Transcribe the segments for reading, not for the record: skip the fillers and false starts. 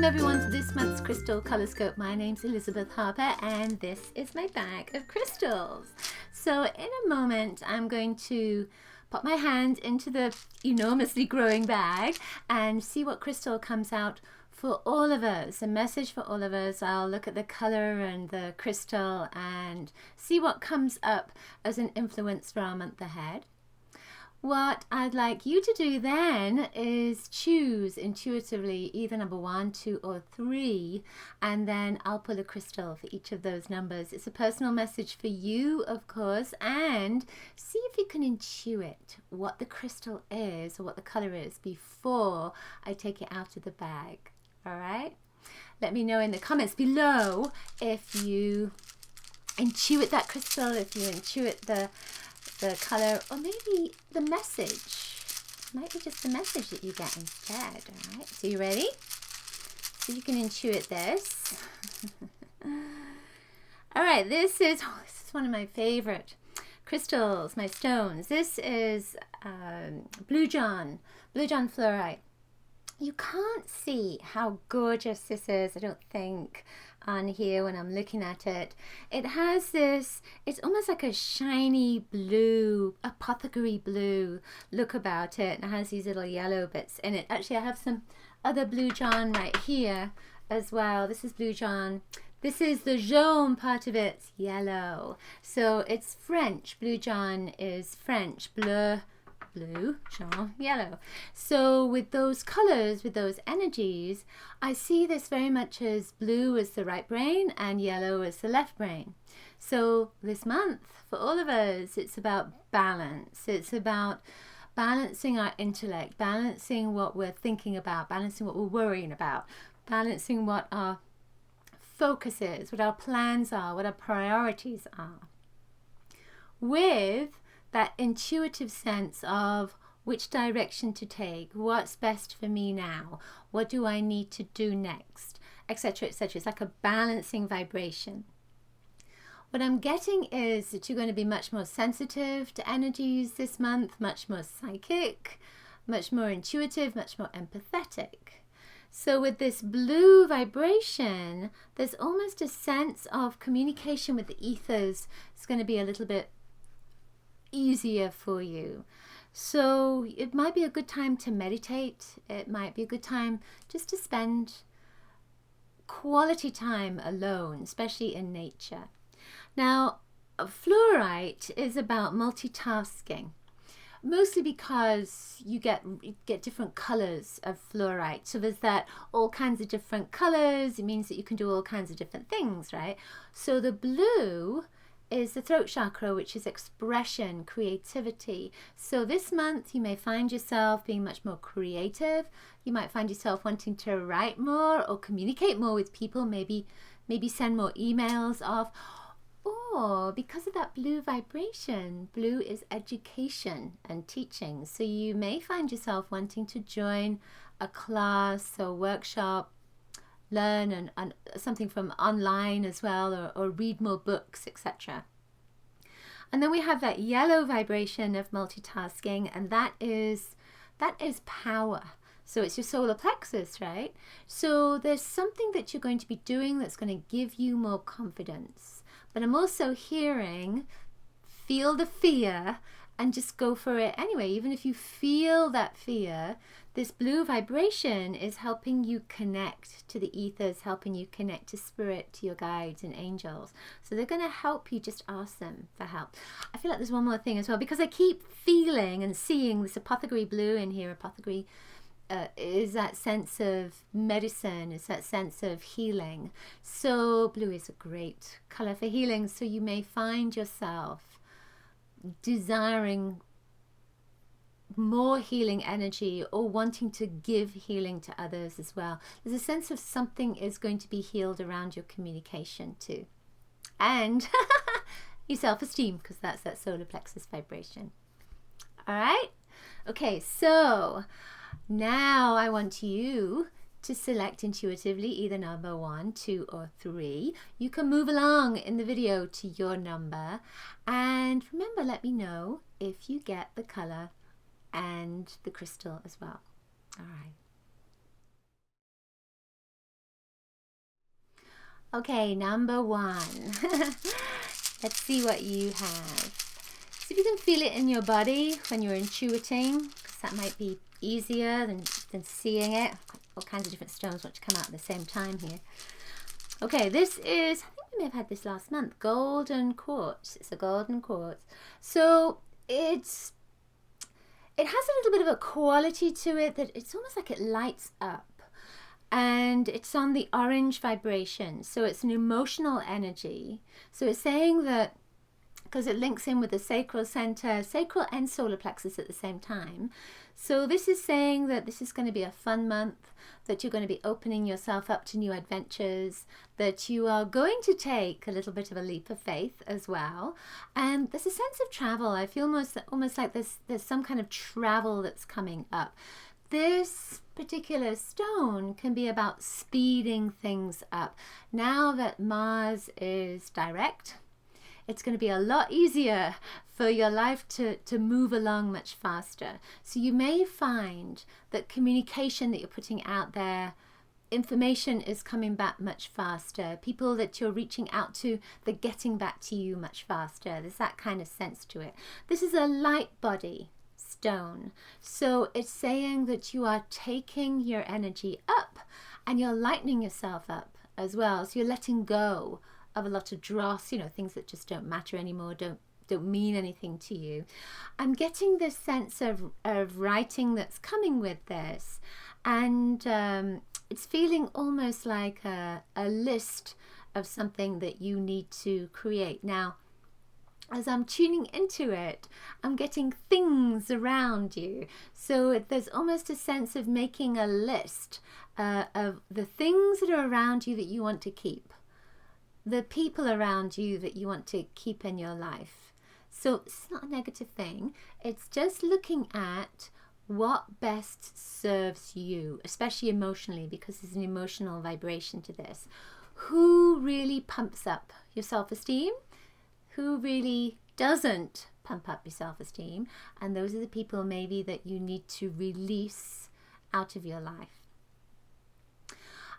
Welcome everyone to this month's Crystal ColorScope. My name's Elizabeth Harper and this is my bag of crystals. So in a moment I'm going to pop my hand into the enormously growing bag and see what crystal comes out for all of us, a message for all of us. I'll look at the color and the crystal and see what comes up as an influence for our month ahead. What I'd like you to do then is choose intuitively either number 1, 2 or 3, and then I'll pull a crystal for each of those numbers. It's a personal message for you, of course, and see if you can intuit what the crystal is or what the color is before I take it out of the bag. All right? Let me know in the comments below if you intuit that crystal, if you intuit the color, or maybe the message. Might be just the message that you get instead. All right, so you ready? So you can intuit this. All right, this is one of my favorite crystals, my stones. This is Blue John fluorite. You can't see how gorgeous this is, I don't think, on here when I'm looking at it. It has this, it's almost like a shiny blue, apothecary blue look about it, and it has these little yellow bits in it. Actually, I have some other Blue John right here as well. This is Blue John. This is the jaune part of it, it's yellow. So it's French. Blue John is French. Blue, jaune, yellow. So with those colors, with those energies, I see this very much as blue as the right brain and yellow as the left brain. So this month, for all of us, it's about balance. It's about balancing our intellect, balancing what we're thinking about, balancing what we're worrying about, balancing what our focus is, what our plans are, what our priorities are, with that intuitive sense of which direction to take, what's best for me now, what do I need to do next, etc., etc. It's like a balancing vibration. What I'm getting is that you're going to be much more sensitive to energies this month, much more psychic, much more intuitive, much more empathetic. So with this blue vibration, there's almost a sense of communication with the ethers. It's going to be a little bit easier for you. So it might be a good time to meditate. It might be a good time just to spend quality time alone, especially in nature. Now, fluorite is about multitasking, mostly because you get different colors of fluorite. So there's that all kinds of different colors. It means that you can do all kinds of different things, right? So the blue is the throat chakra, which is expression, creativity. So this month you may find yourself being much more creative. You might find yourself wanting to write more or communicate more with people, maybe send more emails off. Or because of that blue vibration, blue is education and teaching. So you may find yourself wanting to join a class or workshop, learn and something from online as well, or read more books, etc. And then we have that yellow vibration of multitasking, and that is power. So it's your solar plexus, right? So there's something that you're going to be doing that's going to give you more confidence. But I'm also hearing, feel the fear and just go for it anyway. Even if you feel that fear, this blue vibration is helping you connect to the ethers, helping you connect to spirit, to your guides and angels. So they're going to help you. Just ask them for help. I feel like there's one more thing as well, because I keep feeling and seeing this apothecary blue in here. Apothecary is that sense of medicine, is that sense of healing. So blue is a great color for healing. So you may find yourself desiring more healing energy or wanting to give healing to others as well. There's a sense of something is going to be healed around your communication too. And your self-esteem, because that's that solar plexus vibration. All right? Okay, so now I want you to select intuitively either number 1, 2 or 3. You can move along in the video to your number, and remember, let me know if you get the color and the crystal as well. All right. Okay, number 1. Let's see what you have. See if you can feel it in your body when you're intuiting, because that might be easier than seeing it. All kinds of different stones want to come out at the same time here. Okay, this is, I think we may have had this last month, golden quartz. It's a golden quartz. So it has a little bit of a quality to it that it's almost like it lights up. And it's on the orange vibration, so it's an emotional energy. So it's saying that, because it links in with the sacral center, sacral and solar plexus at the same time. So this is saying that this is going to be a fun month, that you're going to be opening yourself up to new adventures, that you are going to take a little bit of a leap of faith as well. And there's a sense of travel. I feel almost like there's some kind of travel that's coming up. This particular stone can be about speeding things up. Now that Mars is direct, it's going to be a lot easier for your life to move along much faster. So you may find that communication that you're putting out there, information is coming back much faster. People that you're reaching out to, they're getting back to you much faster. There's that kind of sense to it. This is a light body stone. So it's saying that you are taking your energy up and you're lightening yourself up as well. So you're letting go of a lot of dross, you know, things that just don't matter anymore, don't mean anything to you. I'm getting this sense of writing that's coming with this, and it's feeling almost like a list of something that you need to create. Now, as I'm tuning into it, I'm getting things around you. So there's almost a sense of making a list of the things that are around you that you want to keep, the people around you that you want to keep in your life. So it's not a negative thing. It's just looking at what best serves you, especially emotionally, because there's an emotional vibration to this. Who really pumps up your self-esteem? Who really doesn't pump up your self-esteem? And those are the people maybe that you need to release out of your life.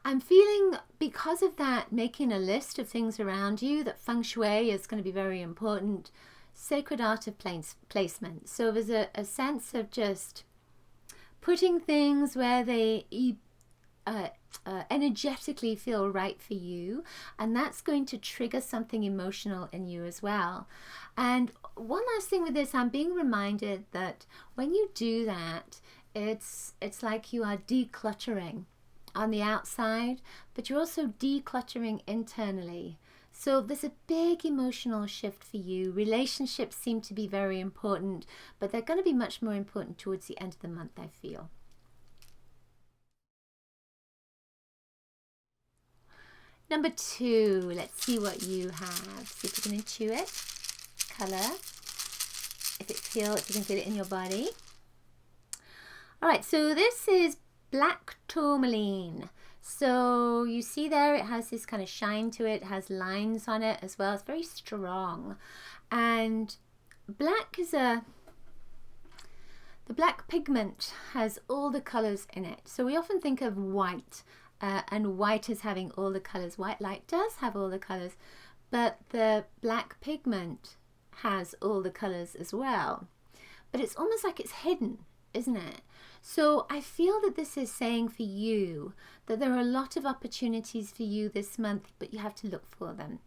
I'm feeling, because of that, making a list of things around you, that feng shui is going to be very important. Sacred art of placement. So there's a sense of just putting things where they energetically feel right for you, and that's going to trigger something emotional in you as well. And one last thing with this, I'm being reminded that when you do that, it's like you are decluttering on the outside, but you're also decluttering internally. So there's a big emotional shift for you. Relationships seem to be very important, but they're going to be much more important towards the end of the month, I feel. Number 2, let's see what you have. See if you can intuit color. If you can feel it in your body. All right, so this is black tourmaline. So you see there, it has this kind of shine to it, has lines on it as well. It's very strong. And black is the black pigment has all the colors in it. So we often think of white, and white as having all the colors. White light does have all the colors, but the black pigment has all the colors as well. But it's almost like it's hidden, isn't it? So I feel that this is saying for you that there are a lot of opportunities for you this month, but you have to look for them.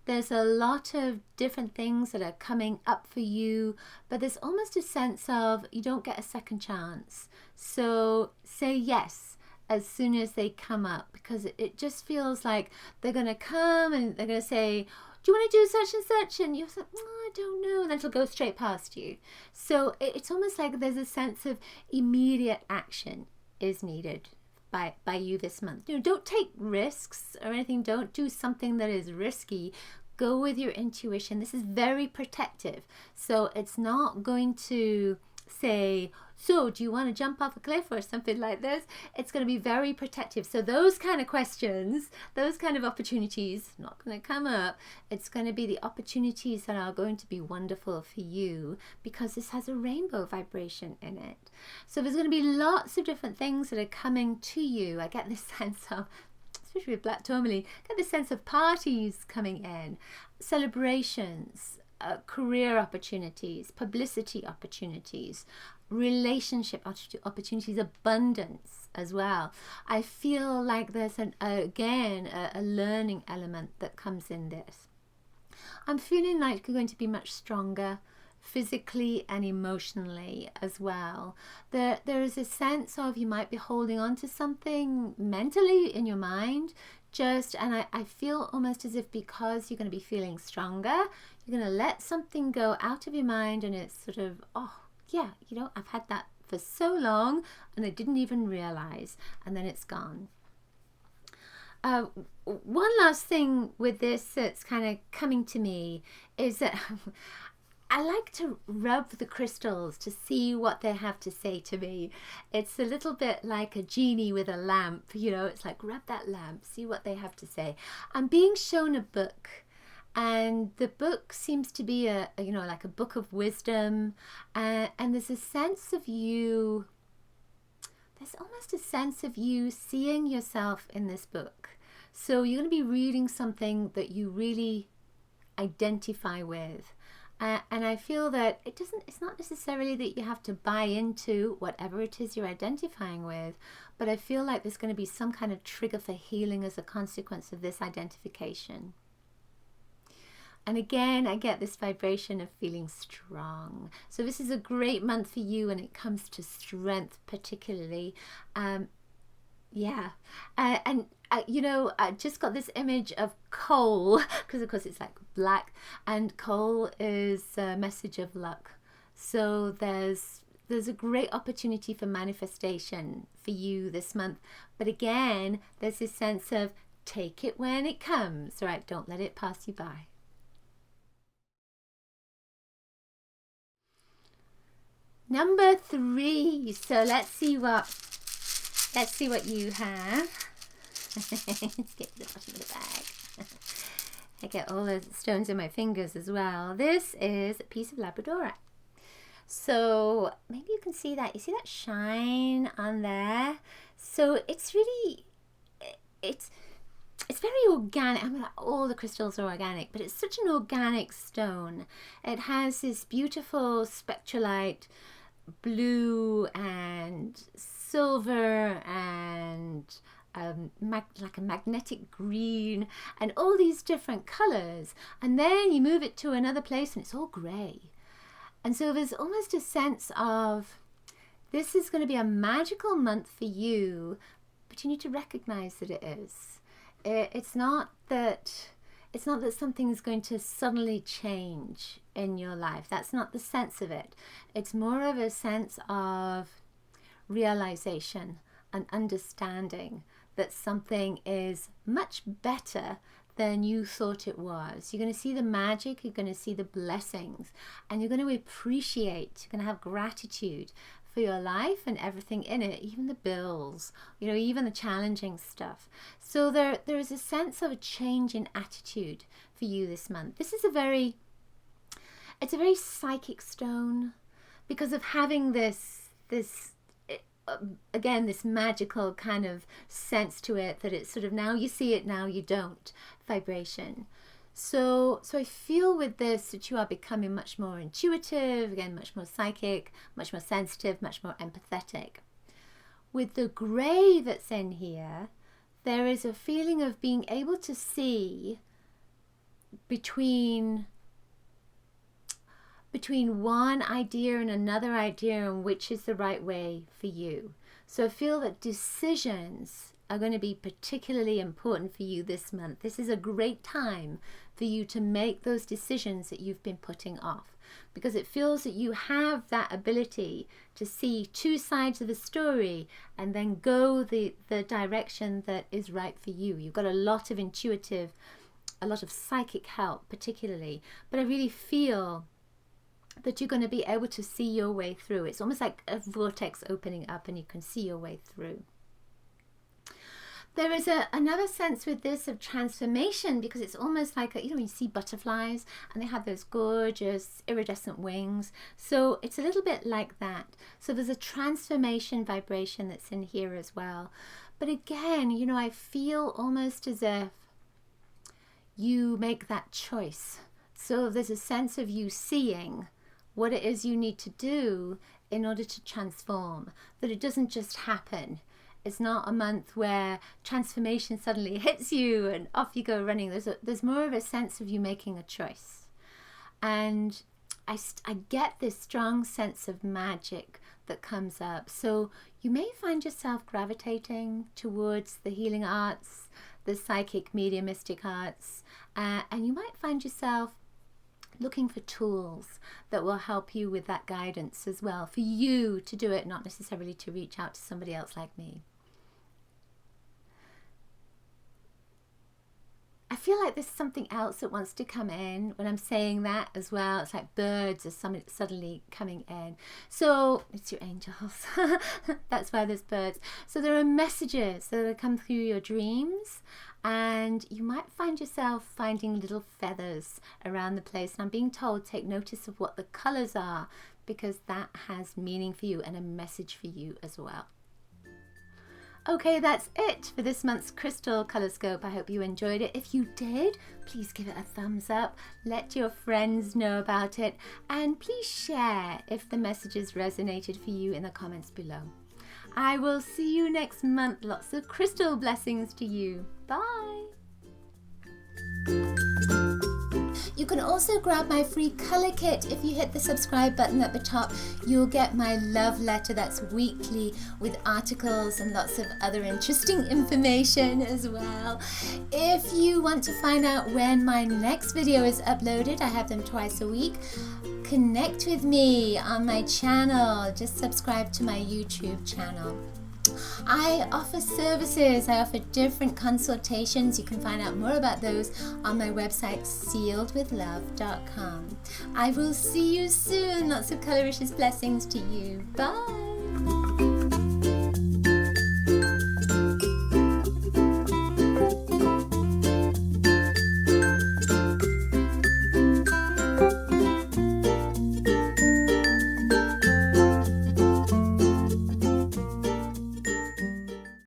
There's a lot of different things that are coming up for you, but there's almost a sense of you don't get a second chance. So say yes as soon as they come up, because it just feels like they're going to come and they're going to say, do you want to do such and such? And you're like, I don't know. And then it'll go straight past you. So it's almost like there's a sense of immediate action is needed by you this month. You know, don't take risks or anything. Don't do something that is risky. Go with your intuition. This is very protective. So it's not going to say, so do you want to jump off a cliff or something like this? It's going to be very protective. So those kind of questions, those kind of opportunities, not going to come up. It's going to be the opportunities that are going to be wonderful for you, because this has a rainbow vibration in it. So there's going to be lots of different things that are coming to you. I get this sense of it's especially with black tourmaline, get this sense of parties coming in, celebrations, career opportunities, publicity opportunities, relationship opportunities, abundance as well. I feel like there's again a learning element that comes in this. I'm feeling like you're going to be much stronger physically and emotionally as well. There is a sense of you might be holding on to something mentally in your mind, and I feel almost as if because you're going to be feeling stronger, you're going to let something go out of your mind, and it's sort of, oh yeah, you know, I've had that for so long and I didn't even realize, and then it's gone. One last thing with this that's kind of coming to me is that I like to rub the crystals to see what they have to say to me. It's a little bit like a genie with a lamp, you know, it's like rub that lamp, see what they have to say. I'm being shown a book, and the book seems to be you know, like a book of wisdom, and there's a sense of you, there's almost a sense of you seeing yourself in this book. So you're going to be reading something that you really identify with. And I feel that it's not necessarily that you have to buy into whatever it is you're identifying with, but I feel like there's going to be some kind of trigger for healing as a consequence of this identification. And again, I get this vibration of feeling strong. So this is a great month for you when it comes to strength, particularly. You know, I just got this image of coal, because of course it's like black, and coal is a message of luck. So there's a great opportunity for manifestation for you this month. But again, there's this sense of take it when it comes, right? Don't let it pass you by. Number 3. So let's see what you have. Let's get to the bottom of the bag. I get all the stones in my fingers as well. This is a piece of labradorite. So maybe you can see that. You see that shine on there? So it's really, it's very organic. I mean, all the crystals are organic, but it's such an organic stone. It has this beautiful spectralite blue and silver and like a magnetic green and all these different colors, and then you move it to another place and it's all gray. And so there's almost a sense of this is going to be a magical month for you, but you need to recognize that it is. It's not that something is going to suddenly change in your life. That's not the sense of it. It's more of a sense of realization and understanding that something is much better than you thought it was. You're going to see the magic, you're going to see the blessings, and you're going to appreciate, you're going to have gratitude for your life and everything in it, even the bills, you know, even the challenging stuff. So there is a sense of a change in attitude for you this month. It's a very psychic stone because of having this again, this magical kind of sense to it, that it's sort of now you see it, now you don't vibration. So I feel with this that you are becoming much more intuitive, again, much more psychic, much more sensitive, much more empathetic. With the grey that's in here, there is a feeling of being able to see between one idea and another idea and which is the right way for you. So I feel that decisions are going to be particularly important for you this month. This is a great time for you to make those decisions that you've been putting off, because it feels that you have that ability to see two sides of the story and then go the direction that is right for you. You've got a lot of intuitive, a lot of psychic help particularly, but I really feel that you're going to be able to see your way through. It's almost like a vortex opening up and you can see your way through. There is another sense with this of transformation, because it's almost like, you know, you see butterflies and they have those gorgeous iridescent wings. So it's a little bit like that. So there's a transformation vibration that's in here as well. But again, you know, I feel almost as if you make that choice. So there's a sense of you seeing what it is you need to do in order to transform, that it doesn't just happen. It's not a month where transformation suddenly hits you and off you go running. There's more of a sense of you making a choice. And I get this strong sense of magic that comes up. So you may find yourself gravitating towards the healing arts, the psychic mediumistic arts, and you might find yourself looking for tools that will help you with that guidance as well, for you to do it, not necessarily to reach out to somebody else like me. I feel like there's something else that wants to come in when I'm saying that as well. It's like birds are suddenly coming in. So it's your angels. That's why there's birds. So there are messages that come through your dreams, and you might find yourself finding little feathers around the place. And I'm being told, take notice of what the colors are, because that has meaning for you and a message for you as well. Okay, that's it for this month's Crystal ColorScope. I hope you enjoyed it. If you did, please give it a thumbs up. Let your friends know about it. And please share if the messages resonated for you in the comments below. I will see you next month. Lots of crystal blessings to you. Bye. You can also grab my free color kit. If you hit the subscribe button at the top, you'll get my love letter that's weekly with articles and lots of other interesting information as well. If you want to find out when my next video is uploaded, I have them twice a week. Connect with me on my channel. Just subscribe to my YouTube channel. I offer services. I offer different consultations. You can find out more about those on my website, sealedwithlove.com. I will see you soon. Lots of coloricious blessings to you. Bye.